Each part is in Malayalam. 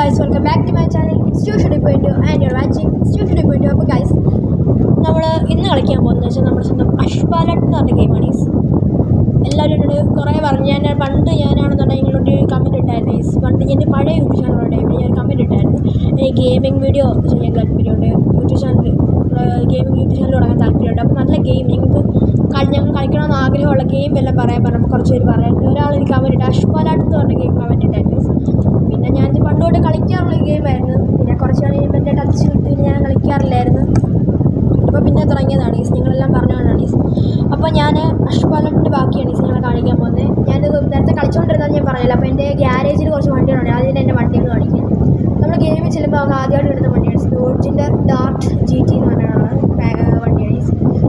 guys, welcome back to my channel. It's Studio Point and you're watching Studio Point. അപ്പോൾ ഗൈസ് നമ്മൾ ഇന്ന് കളിക്കാൻ പോകുന്നത് വെച്ചാൽ നമ്മുടെ സ്വന്തം അഷ്പാലട്ട് എന്ന് പറഞ്ഞ ഗെയിമാണ്. എല്ലാവരും എന്നോട് കുറേ പറഞ്ഞു. ഞാനാണെന്നുണ്ടെങ്കിൽ നിങ്ങളോട് കമൻറ്റ് ഇട്ടായിരുന്നു. പണ്ട് എൻ്റെ പഴയ യൂട്യൂബ് ചാനലുണ്ട്, ഞാൻ കമൻറ്റ് ഇട്ടായിരുന്നു ഗെയിമിംഗ് വീഡിയോ ചെയ്യാൻ താല്പര്യമുണ്ട്, YouTube channel gaming YouTube channel തുടങ്ങാൻ താല്പര്യമുണ്ട്. അപ്പോൾ നല്ല ഗെയിം ഞങ്ങൾ കളിക്കണമെന്ന് ആഗ്രഹമുള്ള ഗെയിം എല്ലാം പറയാൻ പറഞ്ഞപ്പോൾ കുറച്ച് പേര് പറയാറുണ്ട്. ഒരാൾ എനിക്ക് കമൻറ്റ് ഇട്ട് അഷ്പാലട്ട് എന്ന് പറഞ്ഞ ഗെയിം കമൻറ്റ് ഇട്ടായിരുന്നു. പിന്നെ ഞാനിത് പണ്ടുകൊണ്ട് കളിക്കാറുള്ള ഗെയിമായിരുന്നു. പിന്നെ കുറച്ച് നാൾ കഴിയുമ്പോൾ എൻ്റെ ടച്ച് വിട്ട് ഞാൻ കളിക്കാറില്ലായിരുന്നു. ഇപ്പോൾ പിന്നെ തുടങ്ങിയതാണ് നിങ്ങളെല്ലാം പറഞ്ഞുകൊണ്ടാണ്. അപ്പോൾ ഞാൻ അഷ്പാലട്ടിൻ്റെ ബാക്കിയാണ് നിങ്ങളെ കാണിക്കാൻ പോകുന്നത്. ഞാനിത് നേരത്തെ കളിച്ചുകൊണ്ടിരുന്നത് ഞാൻ പറഞ്ഞില്ല. അപ്പോൾ എൻ്റെ ഗ്യാരേജിൽ കുറച്ച് വണ്ടികളുണ്ട്, അതിന് എൻ്റെ വണ്ടികൾ കാണിക്കാൻ. നമ്മൾ ഗെയിമിൽ ചെല്ലുമ്പോൾ നമുക്ക് ആദ്യമായിട്ട് കിട്ടുന്ന വണ്ടിയാണ് സ്പോർട്സിൻ്റെ ഡാർട്ട് GT എന്ന് പറഞ്ഞാണ് വണ്ടിയാണ്.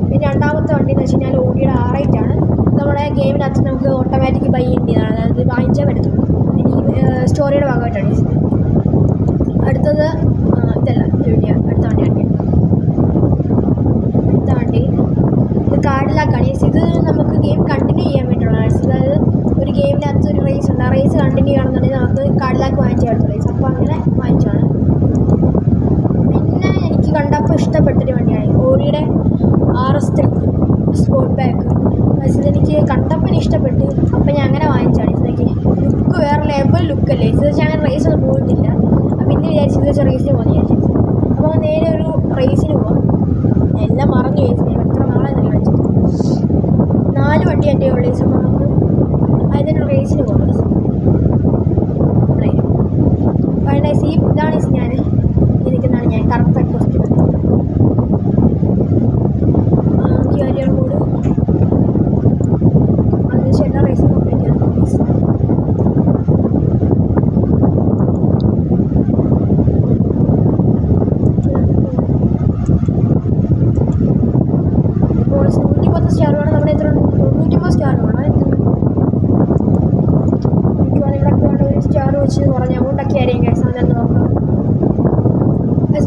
പിന്നെ രണ്ടാമത്തെ വണ്ടി എന്ന് വെച്ച് കഴിഞ്ഞാൽ ഓഡിയുടെ R8 ആണ്. നമ്മുടെ ഗെയിമിനകത്ത് നമുക്ക് ഓട്ടോമാറ്റിക് ബൈ ചെയ്യേണ്ടതാണ്, അതായത് വാങ്ങിച്ചാൽ പറ്റത്തുള്ളൂ. സ്റ്റോറിയുടെ ഭാഗമായിട്ടാണ്. അടുത്തത് ഇതല്ല വീഡിയോ, അടുത്ത വണ്ടിയാണ്. അടുത്ത വണ്ടി ഇത് കാർഡിലാക്കാണ്. ഇത് നമുക്ക് ഗെയിം കണ്ടിന്യൂ ചെയ്യാൻ വേണ്ടിയിട്ടുള്ളതാണ്. അതായത് ഒരു ഗെയിമിനകത്ത് ഒരു റേസ് ഉണ്ട്, ആ റേസ് കണ്ടിന്യൂ ചെയ്യണമെന്നുണ്ടെങ്കിൽ നമുക്ക് കാർഡിലാക്ക് വാങ്ങിച്ചാൽ പറ്റുള്ളൂ. അപ്പോൾ അങ്ങനെ വാങ്ങിച്ചാണ്. പിന്നെ എനിക്ക് കണ്ടപ്പോൾ ഇഷ്ടപ്പെട്ടൊരു വണ്ടിയാണ് ഓഡിയുടെ RS3 സ്പോർട്ട് ബാക്ക്. ഇതെനിക്ക് കണ്ടപ്പോൾ ഇഷ്ടപ്പെട്ടു, അപ്പോൾ ഞാൻ അങ്ങനെ വാങ്ങിച്ചാണ്. ഇതിലേക്ക് ലുക്ക് വേറെ ലെവൽ ലുക്കല്ലേ. ഇത് വെച്ചാൽ അങ്ങനെ റേസൊന്നും പോയിട്ടില്ല. പിന്നെ വിചാരിച്ചു ഇത് വെച്ചാൽ റേസിന് പോകുന്ന വിചാരിച്ചു. അപ്പോൾ നേരെ ഒരു റേസിന് പോവാം. എല്ലാം മറന്നു വിചാരിച്ചു. ഞാൻ എത്ര നാളെ തന്നെ കളിച്ചു. 4 വണ്ടി എൻ്റെ ഉള്ളു. അപ്പോൾ നമുക്ക് അതിൻ്റെ റേസിന് പോകാം. ഇതാണ് ഞാൻ ഇരിക്കുന്നതാണ്. ഞാൻ കറക്റ്റ് ക്വസ്റ്റ്യൻ ക്യാരിയർ മോഡ് അതിനുശേഷം എല്ലാ റേസും കംപ്ലീറ്റ് ചെയ്യണം. ഇപ്പോൾ 110 സ്റ്റാർ വേണം. നമ്മുടെ എത്ര 150 സ്റ്റാർ വേണം. എനിക്കാണെങ്കിൽ ഒരു സ്റ്റാർ വെച്ച് കുറഞ്ഞ എമൗണ്ടൊക്കെ ആയിരിക്കും കേസ്. അതെന്ന് നോക്കാം.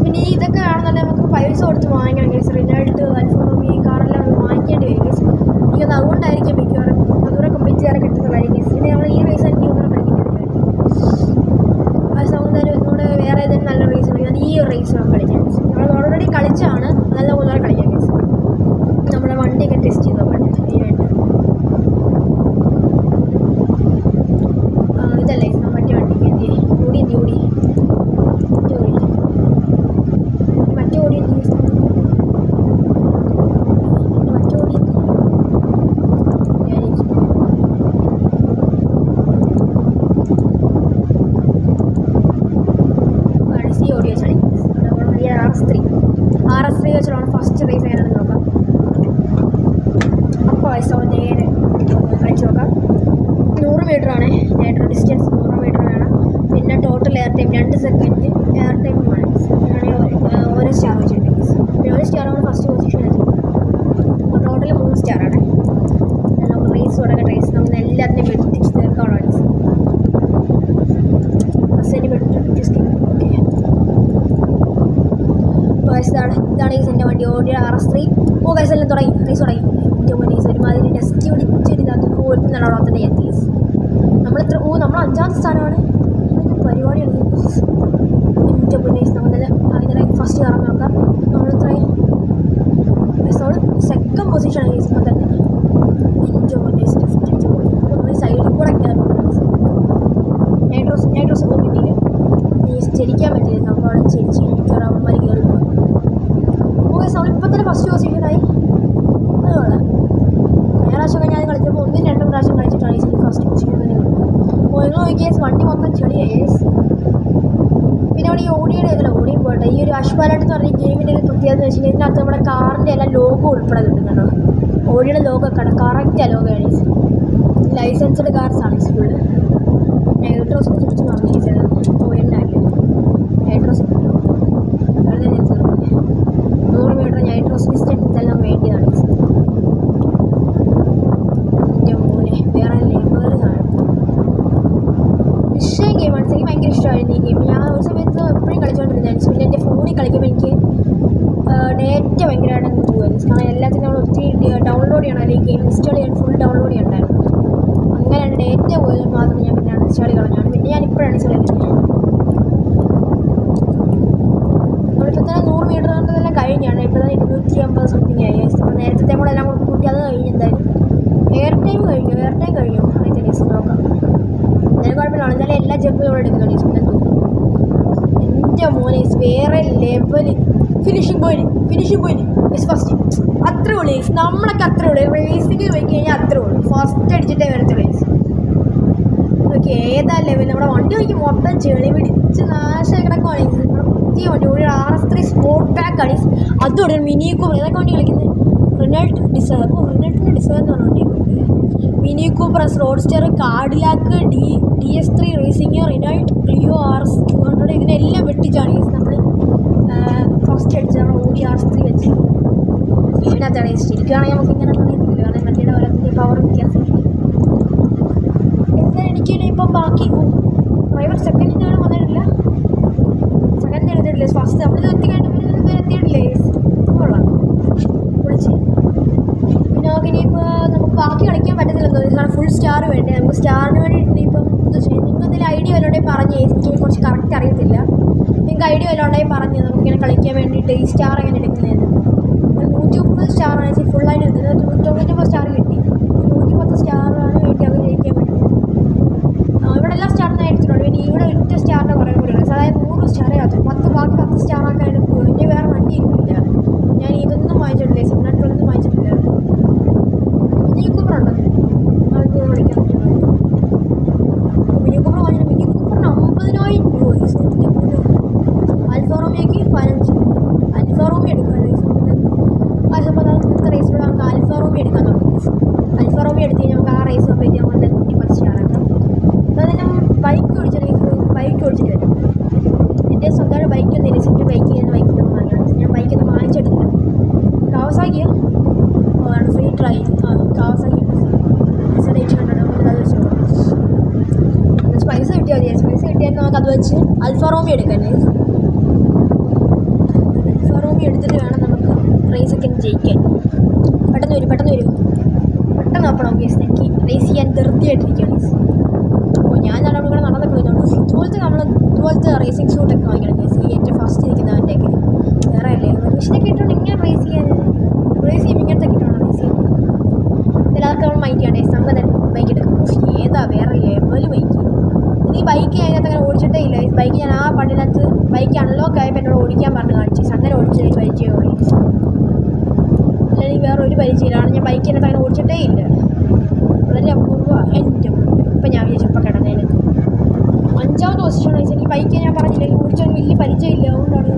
പിന്നെ ഇതൊക്കെ ആണെന്നുണ്ടെങ്കിൽ നമുക്ക് പൈസ കൊടുത്ത് വാങ്ങിക്കണം കേസ്. റിനാൾട്ട് അൽഫോറോ ഈ കാറെല്ലാം വാങ്ങിക്കേണ്ടി വരും കേസ്. എനിക്കത് അതുകൊണ്ടായിരിക്കും മിക്കവാറും അതുകൂടെ കംപ്ലീറ്റ് ചെയ്യാൻ കിട്ടുന്നതായിരിക്കും കേസ്. പിന്നെ നമ്മൾ ഈ റേസ് എനിക്ക് ഒന്നും കളിക്കേണ്ടി ആ സൗന്ദര്യം ഒന്നുകൂടെ വേറെ ഏതെങ്കിലും നല്ല റേസ് കളിക്കും. അത് ഈ ഒരു റേസ് നമുക്ക് കളിക്കാം. നമ്മൾ ഓൾറെഡി കളിച്ചാണ്, അതെല്ലാം ഒന്നുകൂടെ കളിക്കാം കേസ്. നമ്മുടെ വണ്ടിയൊക്കെ ടെസ്റ്റ് ചെയ്ത് നോക്കട്ടെ. മെയിനായിട്ട് ഇതല്ലേ മറ്റേ വണ്ടിക്ക് എന്ത് ഓടി RS3 വെച്ചിട്ടാണ് ഫസ്റ്റ് റേസ് എങ്ങനെയാണെന്ന് നോക്കാം. അപ്പോൾ വയസ്സോ നേരെ കളിച്ച് നോക്കാം. 100 മീറ്ററാണ് നേട്ടർ ഡിസ്റ്റൻസ്. 100 മീറ്റർ വേണം. പിന്നെ total air time 2 second air time വേണം. ഓരോ സ്റ്റാർ വെച്ചിട്ടുണ്ട്. പിന്നെ ഒരു സ്റ്റാറാണ് ഫസ്റ്റ് പൊസിഷൻ എത്തുന്നത്. അപ്പോൾ ടോട്ടൽ 3 സ്റ്റാറാണ്. നമുക്ക് റേസ് തുടങ്ങാൻ റേസ് നമ്മൾ എല്ലാത്തിനെയും വെട്ടിച്ച് തീർക്കാനുള്ളതാണ്. ബസ്സിന് വെട്ടിച്ച് ഓക്കെ. ഇതാണ് എൻ്റെ വണ്ടി ഓഡിയ RS3. ഗൈസ് എല്ലാം തുടങ്ങി റേസ് തുടങ്ങി. ഒരുമാതിരി ടെസ്റ്റ് പിടിച്ചൊരു ഇതാക്കി ഓടുന്നതാണ് അവിടെ തന്നെ എത്തിയത്. നമ്മൾ 5ാമത്തെ സ്ഥാനമാണ്. പരിപാടിയാണ് എൻ്റെ പൊന്നീസ്. നമ്മളെല്ലാം ഇന്നലെ ഫസ്റ്റ് കയറാൻ നോക്കാം. നമ്മളെത്രയും സെക്കൻഡ് പൊസിഷനാണ് കേസ്. ഇപ്പം തന്നെ എൻ്റെ പൊന്നീസ് നമ്മൾ സൈഡിൽ കൂടെ കയറുന്നുണ്ട്. നൈട്രോസ് ഒന്നും കിട്ടിയില്ല. ചെരിക്കാൻ പറ്റില്ല. നമ്മൾ അവിടെ ചെരിച്ച് കയറാവുമ്പോൾ കയറി പോകും. നമ്മളിപ്പോൾ തന്നെ ഫസ്റ്റ് പൊസിഷനായി. അതുകൊണ്ട് പ്രാവശ്യമൊക്കെ ഞാൻ കളിച്ചപ്പോൾ 1-2 പ്രാവശ്യം കളിച്ചിട്ടാണ് ഈ ഫസ്റ്റ് പൊസിഷൻ തന്നെ കിട്ടുന്നത്. അപ്പോൾ നിങ്ങൾ നോക്കിയാൽ വണ്ടി മൊത്തം ചെളിയായി. പിന്നെ അവിടെ ഈ ഓടിയും പോട്ടെ. ഈ ഒരു അഷ്പാലട്ട് എന്ന് പറഞ്ഞ ഗെയിമിൻ്റെ ഒരു പ്രത്യേകത എന്ന് വെച്ച് കഴിഞ്ഞാൽ ഇതിനകത്ത് നമ്മുടെ കാറിൻ്റെ എല്ലാം ലോഗോ ഉൾപ്പെടെ കിട്ടുന്നുണ്ടോ. ഓടിയുടെ ലോഗോ ഒക്കെ ആണ്, കറക്റ്റ് ആ ലോഗോയാണ്. Licensed കാർസാണ് full. നൈട്രോസിനെ കുറിച്ച് പറഞ്ഞിരിച്ചത് പോയിട്ടാല്ലേ. നൈട്രോസ് 100 മീറ്റർ നൈട്രോസ് ഡിസ്റ്റൻസ് ഇതെല്ലാം വേണ്ടിയതാണ്. എൻ്റെ മോനെ വേറെ ലെവലാണ്. വിഷയം ഗെയിമാണ്. എനിക്ക് ഭയങ്കര ഇഷ്ടമായിരുന്നു ഈ ഗെയിം. ഞാൻ ഒരു സമയത്ത് എപ്പോഴും കളിച്ചുകൊണ്ടിരുന്നതാണ്. പിന്നെ എൻ്റെ ഫോണിൽ കളിക്കുമ്പോൾ എനിക്ക് ഡേറ്റ ഭയങ്കരമായിട്ട് പോകുമായിരുന്നു. കാരണം എല്ലാത്തിനും നമ്മൾ ഒത്തിരി ഡൗൺലോഡ് ചെയ്യണം, അല്ലെങ്കിൽ ഗെയിം ഇൻസ്റ്റാൾ ചെയ്യാൻ ഫുൾ ഡൗൺലോഡ് ചെയ്യണ്ടായിരുന്നു. അങ്ങനെയാണ് ഡേറ്റ പോയത് മാത്രം ഞാൻ പിന്നെ ഇൻസ്റ്റാൾ കളഞ്ഞാണ്. പിന്നെ ഞാൻ ഇപ്പോഴാണ് ഇൻസ്റ്റാൾ ചെയ്യുന്നത്. എയർ ടൈം കഴിഞ്ഞു അതിൻ്റെ ഡേയ്സ് നോക്കാം. എന്തായാലും കുഴപ്പമില്ല. എന്നാലും എല്ലാ ജമ്പും നമ്മൾ എടുക്കുന്നുണ്ട് ഡേയ്സ്. എൻ്റെ മോനെ വേറെ ലെവൽ ഫിനിഷിംഗ് പോയിന്റ് ഫസ്റ്റ് അത്രേ ഉള്ളൂ ഡേയ്സ്. നമ്മളൊക്കെ അത്രേ ഉള്ളൂ. റേസിങ് പോയി കഴിഞ്ഞാൽ അത്രേ ഉള്ളൂ. ഫസ്റ്റ് അടിച്ചിട്ടേ വരത്തുള്ളൂ ഡേയ്സ്. ഓക്കെ, ഏതാ ലെവൽ നമ്മുടെ വണ്ടി നോക്കി മൊത്തം ചെളി പിടിച്ച് നാശമായി കിടക്കുവാണ്. നമ്മുടെ പുതിയ വണ്ടി ഒരു RS3 സ്പോർട്ട് പാക്ക് ആണ്. അതുകൊണ്ട് മിനി കൂപ്പർ ഏതൊക്കെ വണ്ടി കളിക്കുന്നത്? Renault Dzire. അപ്പോൾ റിനൾട്ടിൻ്റെ ഡിസയർ എന്ന് പറഞ്ഞ വണ്ടി mini Cooper, roadster, Cadillac, DS3 racing, Renault, Clio RS 200 ഇതിനെല്ലാം വെട്ടിച്ചാണ് നമ്മൾ ഫസ്റ്റ് അടിച്ച് നമ്മൾ ഓടി RS3 വെച്ച് ഇതിനകത്താണ് ശരിക്കുകയാണെങ്കിൽ നമുക്ക് ഇങ്ങനെ പറയുന്നില്ല. കാരണം മറ്റേ ഓരോത്തിൻ്റെ പവർ വ്യത്യാസം. എനിക്ക് ഇപ്പം ബാക്കി ഡ്രൈവർ സെക്കൻഡിനാണ് വന്നിട്ടില്ല. സെക്കൻഡ് എടുത്തിട്ടില്ല. ഫസ്റ്റ് നമ്മൾ എത്തിയിട്ടില്ലേ കൊള്ളാം വിളിച്ച്. പിന്നെ നമുക്ക് ഇനിയിപ്പോൾ നമുക്ക് ബാക്കി കളിക്കാൻ പറ്റത്തില്ലെന്ന് തോന്നി. കാരണം ഫുൾ സ്റ്റാർ വേണ്ടേ. നമുക്ക് സ്റ്റാറിന് വേണ്ടി ഇനിയിപ്പം എന്താ ചെയ്യുക? നിങ്ങൾക്ക് എന്തെങ്കിലും ഐഡിയ വല്ലതുണ്ടെങ്കിൽ പറഞ്ഞ്. എനിക്ക് കുറച്ച് കറക്റ്റ് അറിയത്തില്ല. നിങ്ങൾക്ക് ഐഡിയ വല്ലതുണ്ടെങ്കിൽ പറഞ്ഞ് നമുക്കിങ്ങനെ കളിക്കാൻ വേണ്ടിയിട്ട് ഈ സ്റ്റാർ എങ്ങനെ എടുക്കുന്നതെന്ന്. 130 സ്റ്റാറാണ് ഫുള്ളായിട്ട് എടുക്കുന്നത്. 99 സ്റ്റാർ കിട്ടി. 110 സ്റ്റാറാണ് വേണ്ടി അവർ ജയിക്കാൻ വേണ്ടി. ഇവിടെ എല്ലാ സ്റ്റാറിനും എടുത്തിട്ടുണ്ട്. പിന്നെ ഇവിടെ ഒറ്റ സ്റ്റാറിൻ്റെ കുറേ കൂടിയാണ്. അതായത് 100 സ്റ്റാറേ ആക്കും. ബാക്കി 10 സ്റ്റാറാക്കാനായിട്ട് പോകും. ഇനി വേറെ വണ്ടി ഇരിക്കില്ല. ഞാൻ ഇതൊന്നും വാങ്ങിച്ചിട്ടില്ല. സിഗ്നറ്റൊന്നും വാങ്ങിച്ചിട്ടില്ല. മിനി കൂപ്പറുണ്ട്. അത് വിളിക്കാൻ പറ്റും. മിനി കൂപ്പർ വാങ്ങിച്ചിട്ട് മിനി കൂപ്പറിന് 50,000 രൂപ. ആൽഫ റോമിയോക്ക് 15. ആൽഫ റോമിയോ എടുക്കാൻ റേസിലൂടെ നമുക്ക് ആൽഫ റോമിയോ എടുക്കാൻ തുടങ്ങി. ആൽഫ റോമിയോ എടുത്ത് കഴിഞ്ഞാൽ നമുക്ക് ആ റേസ് കംപ്ലീറ്റ് ചെയ്യാൻ കൊണ്ട് 110 സ്റ്റാറാക്കാം. അതെല്ലാം ബൈക്ക് ഓടിച്ചിട്ട് വരും. എൻ്റെ സ്വന്തമായിട്ട് ബൈക്കൊന്നും ഇല്ല. എൻ്റെ ബൈക്കൊന്നും വാങ്ങിയാണ്. ഞാൻ ബൈക്കൊന്നും വാങ്ങിച്ചെടുത്തില്ല. കാവസാക്കിയോ ആണ് ഫ്രീ ട്രൈ. കാവസാക്കി പൈസ കിട്ടിയാൽ മതി. പൈസ കിട്ടിയാൽ നമുക്ക് അത് വെച്ച് ആൽഫ റോമിയോ എടുക്കാൻ. ആൽഫ റോമിയോ എടുത്തിട്ട് വേണം നമുക്ക് റേസൊക്കെ ജയിക്കാൻ. പെട്ടെന്ന് വരും പെട്ടെന്ന് നോക്കണം. കേസ് എനിക്ക് റേസ് ചെയ്യാൻ ധൃതിയായിട്ടിരിക്കുകയാണ്. അപ്പോൾ ഞാൻ ഇവിടെ നടന്നൊക്കെ പോയതുകൊണ്ട് ഇതുപോലത്തെ റേസിംഗ് സൂട്ടൊക്കെ വാങ്ങിക്കണം. കേസ് ഈ ഏറ്റവും ഫസ്റ്റ് ഇരിക്കുന്നവൻ്റെയൊക്കെ വേറെ അല്ലേ ഇതൊക്കെ ഇട്ടുകൊണ്ട് ഇങ്ങനെ റേസ് ചെയ്യുമ്പോൾ ഇങ്ങനത്തെ ഇട്ടുകൊണ്ട് റേസ് ചെയ്യുന്നത് എല്ലാവർക്കും നമ്മൾ മൈൻഡ് ചെയ്യണ്ടേ. സംഘം ബൈക്ക് എടുക്കും. ഏതാ വേറെ ലെവൽ ബൈക്ക്. ഈ ബൈക്ക് അതിനകത്ത് അങ്ങനെ ഓടിച്ചിട്ടേ ഇല്ല. ഈ ബൈക്ക് ഞാൻ ആ പണ്ടിനകത്ത് ബൈക്ക് അൺലോക്ക് ആയപ്പോൾ എന്നോട് ഓടിക്കാൻ പറഞ്ഞ് കാണിച്ചു. അങ്ങനെ ഓടിച്ചത് പരിചയമുള്ളൂ. അല്ലെങ്കിൽ വേറെ ഒരു പരിചയമില്ലാണ്. ഞാൻ ബൈക്കിനകത്ത് അങ്ങനെ ഓടിച്ചിട്ടേ ഇല്ല. വളരെ അപൂർവമാണ്. എൻ്റെ ഇപ്പം ഞാൻ വിചാരിച്ചപ്പോൾ കിടന്നേന് 5ാമത്തെ പൊസിഷനാണ്. എനിക്ക് ബൈക്ക് ഞാൻ പറഞ്ഞില്ല ഓടിച്ചൊരു വലിയ പരിചയമില്ല. അതുകൊണ്ടാണ്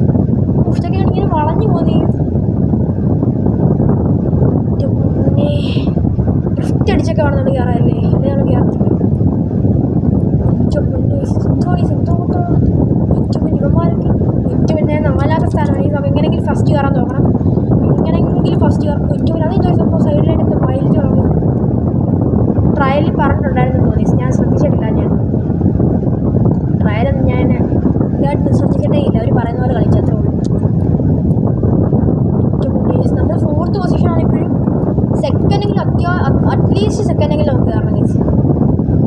ഇഷ്ടമൊക്കെ ഇങ്ങനെ വളഞ്ഞു പോകുന്നത്. പിന്നെ ഡ്രിഫ്റ്റ് അടിച്ചൊക്കെ വേണമെന്നുണ്ട് കയറാമല്ലേ. അല്ലെങ്കിൽ നമ്മൾ കയറത്തില്ല. ഇവന്മാരൊക്കെ പിന്നെ 4ാമത്തെ സ്ഥാനമാണ്. ഈ സമയം എങ്ങനെയെങ്കിലും ഫസ്റ്റ് കയറാൻ നോക്കണം. എങ്ങനെയെങ്കിലും ഫസ്റ്റ് കയറും. അതെന്തോ സംഭവം സൈഡിലായിട്ട് എന്തോ മൈലേജ് തുടങ്ങും. ട്രയലിൽ പറഞ്ഞിട്ടുണ്ടായിരുന്നു തോന്നി. ഞാൻ ശ്രദ്ധിച്ചിട്ടില്ല. ട്രയലൊന്നും ഞാൻ ഇതായിട്ട് ശ്രദ്ധിച്ചിട്ടേ ഇല്ല. അവർ പറയുന്ന പോലെ കളിച്ചത്രേ ഉള്ളൂ. നമ്മൾ 4th പൊസിഷനാണ് ഇപ്പോഴും. സെക്കൻഡെങ്കിലും അറ്റ്ലീസ്റ്റ് സെക്കൻഡെങ്കിലും നമുക്ക് കയറണം. കേസ്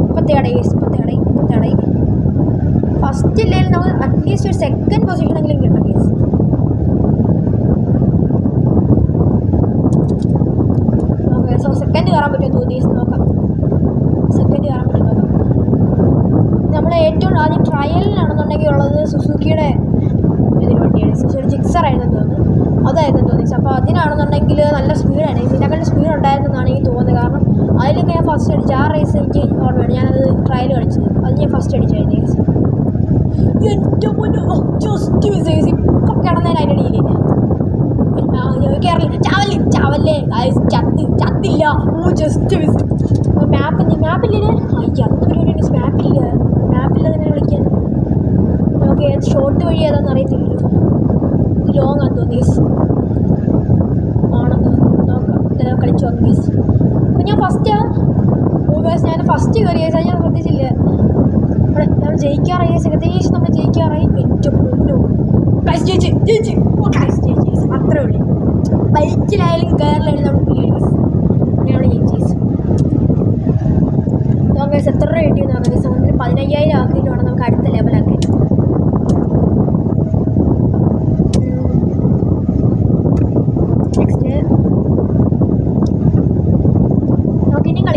ഇപ്പത്തേടയി ഫസ്റ്റ് ഇല്ലെങ്കിൽ നമുക്ക് അറ്റ്ലീസ്റ്റ് ഒരു സെക്കൻഡ് പൊസിഷനെങ്കിലും കിട്ടും. Case okay. സോ സെക്കൻഡ് കയറാൻ പറ്റുമോ തോന്നി. നോക്കാം. സെക്കൻഡ് കയറാൻ പറ്റും നോക്കാം. നമ്മൾ ഏറ്റവും ആദ്യം ട്രയലിനാണെന്നുണ്ടെങ്കിൽ ഉള്ളത് സുസുക്കിയുടെ ഇതിന് വേണ്ടിയാണ്. സുസുക്കിയുടെ ജിക്സറായിരുന്നു തോന്നുന്നു. അതായിരുന്നു തോന്നി. അപ്പോൾ അതിനാണെന്നുണ്ടെങ്കിൽ നല്ല സ്പീഡാണ്. ഇതിനെക്കാളും സ്പീഡ് ഉണ്ടായിരുന്നെന്നാണ് എനിക്ക് തോന്നുന്നത്. കാരണം അതിലൊക്കെ ഞാൻ ഫസ്റ്റ് അടിച്ചു. ആ റേസ് എനിക്ക് ഓർമ്മയാണ്. ഞാനത് ട്രയൽ കളിച്ചത്. അത് ഞാൻ ഫസ്റ്റ് അടിച്ചായിരുന്നു. എൻ്റെ മുന്നോ ജസ്റ്റ് മിസ്. ഇപ്പം കിടന്നതിന് അതിൻ്റെ ഇടയിൽ കേരള ചാവല്ലേ ചത്തില്ല. Just miss. മാപ്പില്ലേ? അയ്യ അതൊന്നും പരിപാടിയാണ്. മാപ്പില്ല തന്നെ വിളിക്കാൻ. നമുക്ക് ഏത് ഷോർട്ട് വഴി ഏതാണെന്ന് അറിയത്തില്ലല്ലോ. ഇത് ലോങ് ആണെന്ന് തോന്നി. ആണെന്ന് നോക്കാം. ഇതെല്ലാം കളിച്ചു വന്നു. ഗീസ് അപ്പോൾ ഞാൻ ഫസ്റ്റ് കയറിയ ഞാൻ ശ്രദ്ധിച്ചില്ല. നമ്മൾ ജയിക്കാറായി. ഏകദേശം നമ്മൾ ജയിക്കാറായി. ഏറ്റവും ജയിച്ച് അത്രേ ഉള്ളൂ. ബൈക്കിലായാലും കയറിലായാലും നമുക്ക് അങ്ങനെയാണ് ജയിച്ചേസ്. നമുക്ക് എത്ര രൂപ കിട്ടിയെന്ന് പറഞ്ഞാൽ 15,000 ആക്കിയിട്ട് വേണം നമുക്ക് അടുത്ത ലെവലാക്കി. നെക്സ്റ്റ് നമുക്ക് ഇനിയും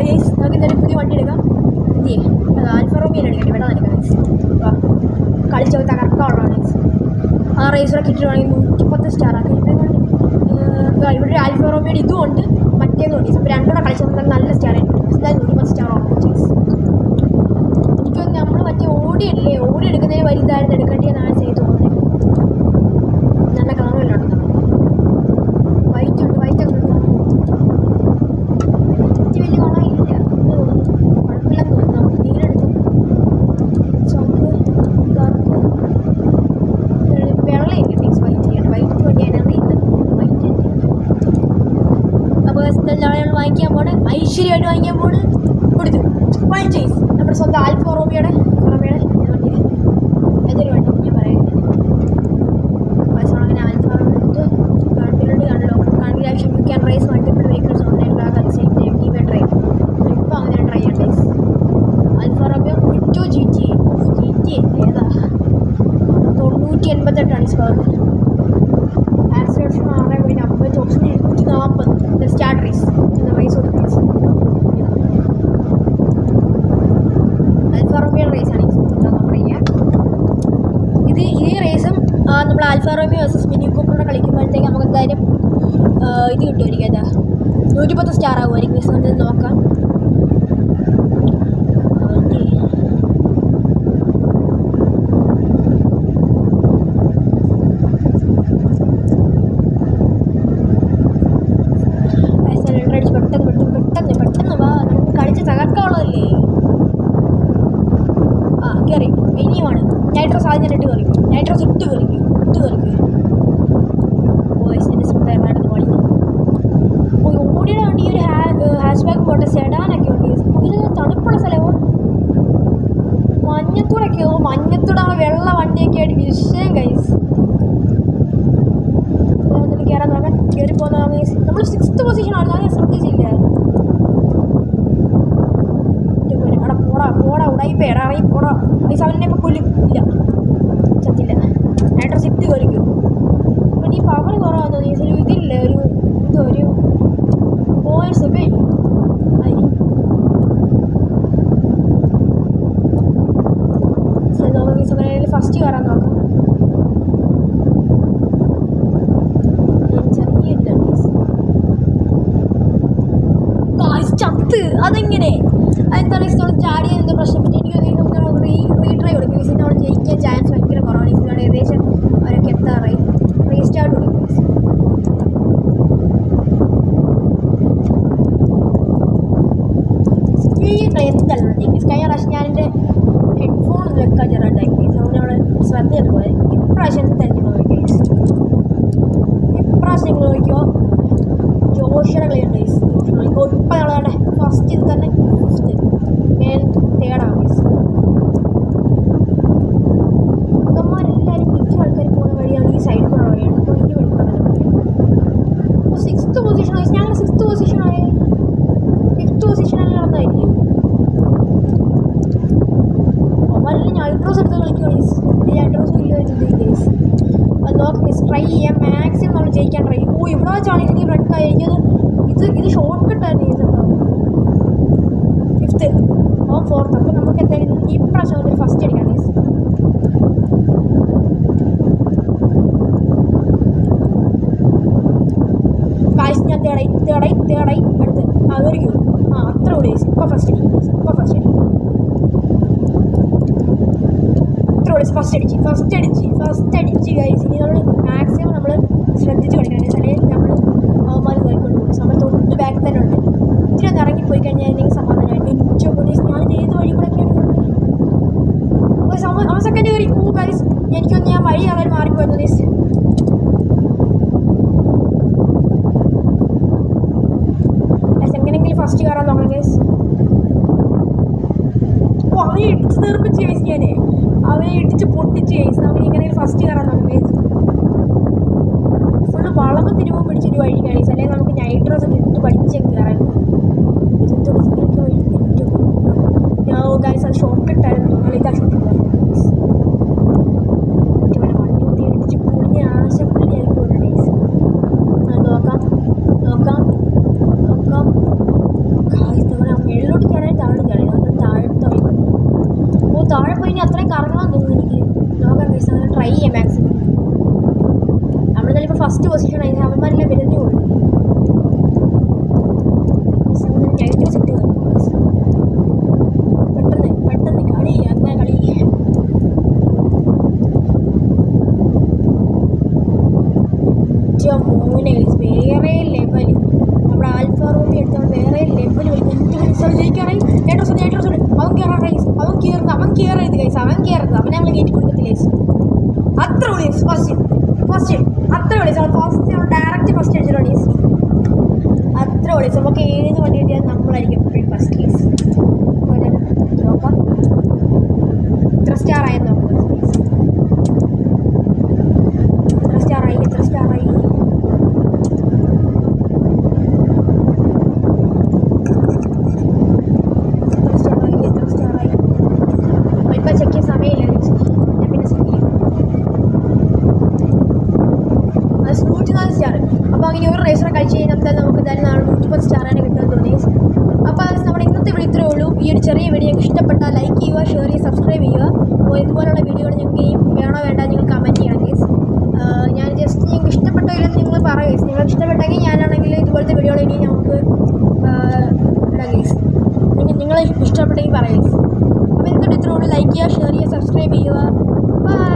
ഗൈസ് നമുക്ക് എന്തായാലും പുതിയ വണ്ടി എടുക്കാം. എന്തിയേ അത് ആൽഫ റോമിയോയിൽ എടുക്കട്ടെ. ഇവിടെ എടുക്കാം ഗൈസ്. കളിച്ച് തകർക്കാനുള്ളതാണ് ഗൈസ്. ആ റേസറൊക്കെ ഇട്ടിട്ടുവാണെങ്കിൽ 110 സ്റ്റാർ ആക്കി. ഇവിടെ ഒരു ആൽഫ റോമിയോയുടെ ഇതും ഉണ്ട് മറ്റേതും ഉണ്ട്. ഇപ്പോൾ രണ്ടുകൂടെ കളിച്ചാൽ നല്ല സ്റ്റാർ ആയിട്ട് എന്തായാലും 110 സ്റ്റാർ ആണ് ഗൈസ്. എനിക്ക് നമ്മൾ മറ്റേ ഓടി എടുക്കുന്നതിന് വലുതായിരുന്നു എടുക്കേണ്ടതെന്നാണ് ചെയ്ത് തോന്നുന്നത്. നല്ല കളറിലാണ് വൈറ്റ് ഉണ്ട്. വൈറ്റ് ഒക്കെ വലിയ കളറില്ല, കുഴപ്പമില്ലെന്ന് തോന്നുന്നു. നമുക്ക് നീരെടുത്ത് ചുവപ്പ് കറുപ്പ് വെള്ളയും കിട്ടി. വൈറ്റ് ചെയ്യണം. വൈറ്റ് വേണ്ടിയാണ് അറിയുന്നത്. വൈറ്റ് അപ്പോൾ ഞങ്ങൾ വാങ്ങിക്കാൻ പോണ്. ഐശ്വര്യമായിട്ട് വാങ്ങിക്കാൻ പോണ്. കൊടുത്തു വൺ ചേസ് നമ്മുടെ സ്വന്തം ആൽഫ റോമിയോയുടെ വണ്ടി. ഏതൊരു വണ്ടി ഞാൻ പറയുന്നത് അങ്ങനെ ആൽഫ റോമിയോ എടുത്ത് കണ്ടിട്ടുണ്ട്. കണ്ടല്ലോ കണ്ടില്ല. ആവശ്യം you can race multiple vehicles on a track at the same time. Give a try. ഇപ്പോൾ അങ്ങനെ ട്രൈ ചെയ്യാം ഗൈസ്. ആൽഫ റോമിയോ വിറ്റോ ജി ടി ഏതാ 988 score. Acceleration 6.50 option 240. Start race race കൊടുക്കും. ആൽഫ റോമിയോ റേസാണ് നമ്മൾ ചെയ്യുക. ഈ റേസും നമ്മൾ ആൽഫ റോമിയോ വേഴ്സസ് മിനി കൂപ്പറിനെ കളിക്കുമ്പോഴത്തേക്ക് നമുക്ക് എന്തായാലും ഇത് കിട്ടുമായിരിക്കും. എന്താ 110 സ്റ്റാർ ആകുമായിരിക്കും. മിസ് വന്ന് നോക്കാം. പെട്ടെന്ന് വാ, നമുക്ക് കളിച്ച് തകർക്കാനുള്ളതല്ലേ. കയറി ഇനിയുമാണ് നൈട്രോസ്. ആദ്യം ഇട്ട് കറിക്കും. നൈട്രോസ് ഇട്ട് കറിക്കും. വോയിസിൻ്റെ സ്പെയറായിട്ട് പാടി ഓടിയുടെ വണ്ടി. ഈ ഒരു ഹാഷ് ബാഗ് പോട്ടെ സെഡാനൊക്കെ ഉണ്ട്. ഇത് തണുപ്പുള്ള സ്ഥലമോ മഞ്ഞത്തൂടാകുമ്പോൾ വെള്ള വണ്ടിയൊക്കെ ആയിട്ട് വിഷയം ഗൈസ്. കയറാൻ നോക്കാം. കയറി പോകുന്ന നമ്മൾ 6th പൊസിഷനാണ്. ഞാൻ ശ്രദ്ധിച്ചില്ല. പോടാ ഉടായിപ്പേടാ ഇറങ്ങി പോടാ. ഈ സമയം ഇപ്പോൾ കൊല്ലും. ഇല്ല ചത്തില്ല. നൈട്രോസ് ഇട്ട് കറിക്കും. ഈ പവർ കുറവാന്ന് തോന്നി. ഇതില്ല ഒരു വോയിസ് ഒക്കെ നമുക്ക് ഫസ്റ്റ് കയറാൻ നോക്കാം. ചത്ത് അതെങ്ങനെ അതെന്താണ് ചാടിയ എന്തോ പ്രശ്നം പറ്റി. എനിക്ക് നമുക്ക് റീട്രൈ കൊടുക്കും. മിസ് നമ്മൾ ജയിക്കാൻ ചാൻസ് ഭയങ്കര കുറവാണ്. ഇതിലാണ് ഏകദേശം അവരൊക്കെ എത്താറായി. റീസ്റ്റാർട്ട് കൊടുക്കും. എന്തല്ല കഴിഞ്ഞ പ്രാവശ്യം ഞാനെൻ്റെ ഹെഡ്ഫോൺ ഒന്ന് വെക്കാൻ ചെറുതാക്കി. അതുകൊണ്ട് അവിടെ ശ്രദ്ധ പോലെ ഇപ്രാവശ്യം തന്നെ നോക്കി. ഇപ്രാവശ്യം നിങ്ങൾ നോക്കിയോ ജോഷിയുടെ കളിയുണ്ട്. ഇപ്പോൾ ഞങ്ങളാണ് ഫസ്റ്റ് ഇത് തന്നെ 5th മേൽ 3rd ആവും. അമ്മമാരെല്ലാവരും മിക്ക ആൾക്കാർ പോകുന്ന വഴിയാണ് ഈ സൈഡിൽ കൂടെ വഴിയാണ്. അപ്പോൾ എനിക്ക് വഴിക്കൂടെ അപ്പോൾ 6th പൊസിഷനായി. ഞാൻ 6th പൊസിഷനായി. 5th പൊസിഷനിൽ നടന്നായിരിക്കും. അമ്മമാരെല്ലാം നൈട്രോസ് എടുത്ത് കളിക്കുകയാണ്. നൈട്രോസും ഇല്ല ഗൈസ്. അത് നോക്ക് മിസ് ട്രൈ ചെയ്യാം. മാക്സിമം നമ്മൾ ജയിക്കാൻ ട്രൈ ചെയ്യും. ഇവിടെ വെച്ചാണ് എനിക്ക് ബ്രെഡായി. ഇത് ഷോർട്ട് കട്ടായിരുന്നു. ചെയ്തിട്ടുണ്ടാവും 5th 4th. അപ്പോൾ നമുക്ക് എന്തായാലും ഈ പ്രാവശ്യം ഒരു ഫസ്റ്റ് അടിക്കാം ഗൈസ്. ഞാൻ തേടായി അടുത്ത് അതൊരിക്കും. അത്ര കൂടി ഗൈസ്. ഇപ്പോൾ ഫസ്റ്റ് അടിക്കും. ഫസ്റ്റ് അടിച്ച് ഗൈസ്. ഇനി നമ്മൾ മാക്സിമം നമ്മൾ ശ്രദ്ധിച്ച് കളിക്കണം. അല്ലെങ്കിൽ നമ്മൾ അവന്മാർ നോക്കിക്കൊണ്ട് പോകും. നമ്മൾ തൊട്ട് ബാക്ക് തന്നെ ഉണ്ട്. ഇത്തിരി ഒന്ന് ഇറങ്ങിപ്പോയി കഴിഞ്ഞാൽ എന്തെങ്കിലും സമാധാനമായിട്ട് എനിക്ക് പോലീസ് ഞാൻ ഏത് വഴി കൂടെയൊക്കെയാണ് അവൻ സെക്കൻഡ് കയറി. ഗൈസ് എനിക്കൊന്ന് ഞാൻ വഴി അവർ മാറിപ്പോയിരുന്നു ഗൈസ്. എങ്ങനെയെങ്കിലും ഫസ്റ്റ് കയറാൻ നോക്കണം ഗൈസ്. അവനെ ഇടിച്ച് തീർപ്പിച്ച് ഗൈസ്. അവനെ ഇടിച്ച് പൊട്ടിച്ച് ഗൈസ്. നമുക്ക് എങ്ങനെയെങ്കിലും ഫസ്റ്റ് കയറാൻ നോക്കണം ഗൈസ്. ഫുള്ള് വളവ് തിരുവും പിടിച്ചൊരു വഴി ഗൈസ്. അല്ലെങ്കിൽ നമുക്ക് നൈട്രോസ് ഒക്കെ ഇട്ട് പഠിച്ചൊക്കെ കയറാൻ ഗൈസ്. അത് ഷോർട്ട് കട്ടായിരുന്നു. നമ്മളിതാ ഷോർട്ട് കട്ടായിരുന്നു. വണ്ടി ഇടിച്ച് പൊളിഞ്ഞ ആശപ്പള്ളിയായിക്കോട്ടെ ഗൈസ്. നോക്കാം ഗൈസ്. നമ്മുടെ കറങ്ങാൻ തോന്നുന്നു എനിക്ക്. നോക്കാം ഗൈസ്, അങ്ങനെ ട്രൈ ചെയ്യാം മാക്സിമം. നമ്മളിന്നാലും ഇപ്പോൾ ഫസ്റ്റ് പൊസിഷനായി, അവന്മാരെല്ലാം വരുന്നേ ഉള്ളൂ. നെഗറ്റീവ് സെറ്റ് പെട്ടെന്ന് കളി അങ്ങനെ കളി. മോനെ വേറെ ലെവൽ. നമ്മുടെ ആൽഫ റൂമി എടുത്താൽ വേറെ ലെവൽ ജയിക്കാറായി. അവൻ കയറരുത് ഗൈസ്, അവൻ ഞങ്ങൾ കയറ്റി കൊടുക്കത്തില്ല ഗൈസ്. അത്ര വിളീസ് ഫസ്റ്റ് അത്ര വിളീസ് ഡയറക്റ്റ് ഫസ്റ്റ് അടിച്ചിട്ടാണ് ഗൈസ്. അത്ര വിളീസ് നമുക്ക് ഏത് വണ്ടി കിട്ടിയാൽ നമ്മളായിരിക്കും എപ്പോഴും ഫസ്റ്റ് കേസ്. നോക്കാം എത്ര സ്റ്റാർ ആയെന്ന് നോക്കാം. എത്ര സ്റ്റാറായി ഇപ്പം ചെക്ക് ചെയ്യാൻ സമയമില്ല. ഞാൻ പിന്നെ ചെക്ക് ചെയ്യും. അത് 104 സ്റ്റാർ. അപ്പോൾ അങ്ങനെ ഒരു റേസറെ കഴിച്ച് കഴിഞ്ഞാൽ നമുക്ക് എന്തായാലും നാളെ 110 സ്റ്റാറാണ് കിട്ടാൻ തോന്നി. അപ്പോൾ നമ്മുടെ ഇന്നത്തെ വീഡിയോ ഇത്രയേ ഉള്ളൂ. ഈ ഒരു ചെറിയ വീഡിയോ ഞങ്ങൾക്ക് ഇഷ്ടപ്പെട്ടാൽ ലൈക്ക് ചെയ്യുക, ഷെയർ ചെയ്യുക, സബ്സ്ക്രൈബ് ചെയ്യുക. അപ്പോൾ ഇതുപോലുള്ള വീഡിയോകൾ ഞങ്ങൾക്ക് വേണോ വേണ്ട നിങ്ങൾ കമൻറ്റ് ചെയ്യണം ഗൈസ്. ഞാൻ ജസ്റ്റ് നിങ്ങൾക്ക് ഇഷ്ടപ്പെട്ടില്ലെന്ന് നിങ്ങൾ പറയുക ഗൈസ്. നിങ്ങൾക്ക് ഇഷ്ടപ്പെട്ടെങ്കിൽ ഞാനാണെങ്കിൽ ഇതുപോലത്തെ വീഡിയോകൾ ഇനി നമുക്ക് ഇടാം ഗൈസ്. നിങ്ങൾ ഇഷ്ടപ്പെട്ടെങ്കിൽ പറയാം ഗൈസ്. അപ്പോൾ ഇന്നത്തെ ഇത്രയേ ഉള്ളൂ. ലൈക്ക് ചെയ്യുക, ഷെയർ ചെയ്യുക, സബ്സ്ക്രൈബ് ചെയ്യുക. ബൈ.